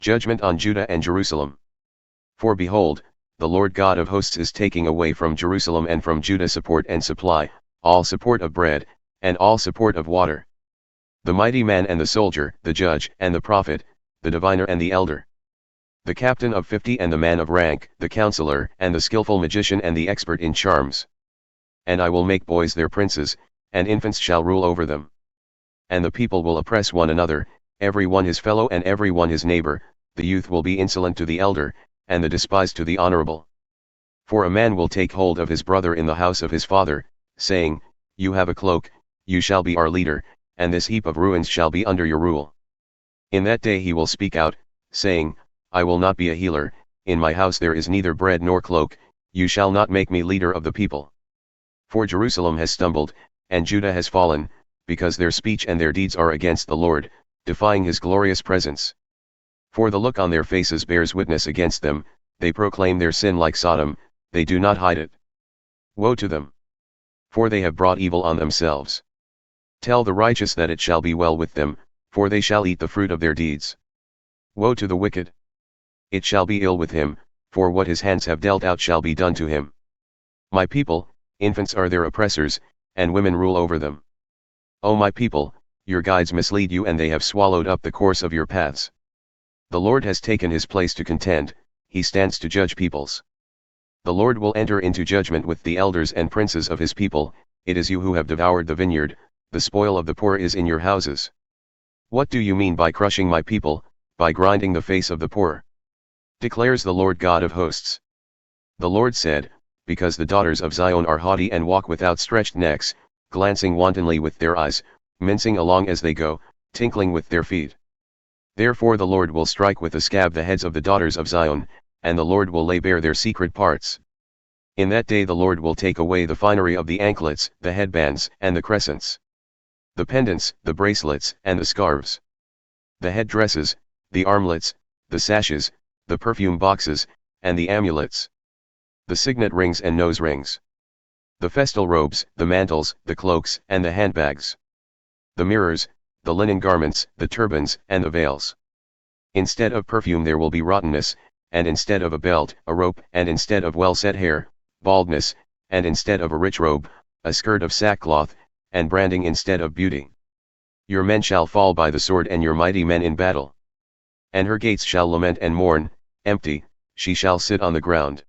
Judgment on Judah and Jerusalem. For behold, the Lord God of hosts is taking away from Jerusalem and from Judah support and supply, all support of bread, and all support of water. The mighty man and the soldier, the judge and the prophet, the diviner and the elder. The captain of 50 and the man of rank, the counselor and the skillful magician and the expert in charms. And I will make boys their princes, and infants shall rule over them. And the people will oppress one another, every one his fellow and every one his neighbor, the youth will be insolent to the elder, and the despised to the honorable. For a man will take hold of his brother in the house of his father, saying, You have a cloak, you shall be our leader, and this heap of ruins shall be under your rule. In that day he will speak out, saying, I will not be a healer, in my house there is neither bread nor cloak, you shall not make me leader of the people. For Jerusalem has stumbled, and Judah has fallen, because their speech and their deeds are against the Lord, defying his glorious presence. For the look on their faces bears witness against them, they proclaim their sin like Sodom, they do not hide it. Woe to them! For they have brought evil on themselves. Tell the righteous that it shall be well with them, for they shall eat the fruit of their deeds. Woe to the wicked! It shall be ill with him, for what his hands have dealt out shall be done to him. My people, infants are their oppressors, and women rule over them. O my people, your guides mislead you and they have swallowed up the course of your paths. The Lord has taken his place to contend, he stands to judge peoples. The Lord will enter into judgment with the elders and princes of his people, it is you who have devoured the vineyard, the spoil of the poor is in your houses. What do you mean by crushing my people, by grinding the face of the poor? Declares the Lord God of hosts. The Lord said, Because the daughters of Zion are haughty and walk with outstretched necks, glancing wantonly with their eyes, mincing along as they go, tinkling with their feet. Therefore the Lord will strike with a scab the heads of the daughters of Zion, and the Lord will lay bare their secret parts. In that day the Lord will take away the finery of the anklets, the headbands, and the crescents, the pendants, the bracelets, and the scarves, the headdresses, the armlets, the sashes, the perfume boxes, and the amulets, the signet rings and nose rings, the festal robes, the mantles, the cloaks, and the handbags, the mirrors, the linen garments, the turbans, and the veils. Instead of perfume there will be rottenness, and instead of a belt, a rope, and instead of well-set hair, baldness, and instead of a rich robe, a skirt of sackcloth, and branding instead of beauty. Your men shall fall by the sword and your mighty men in battle. And her gates shall lament and mourn, empty, she shall sit on the ground.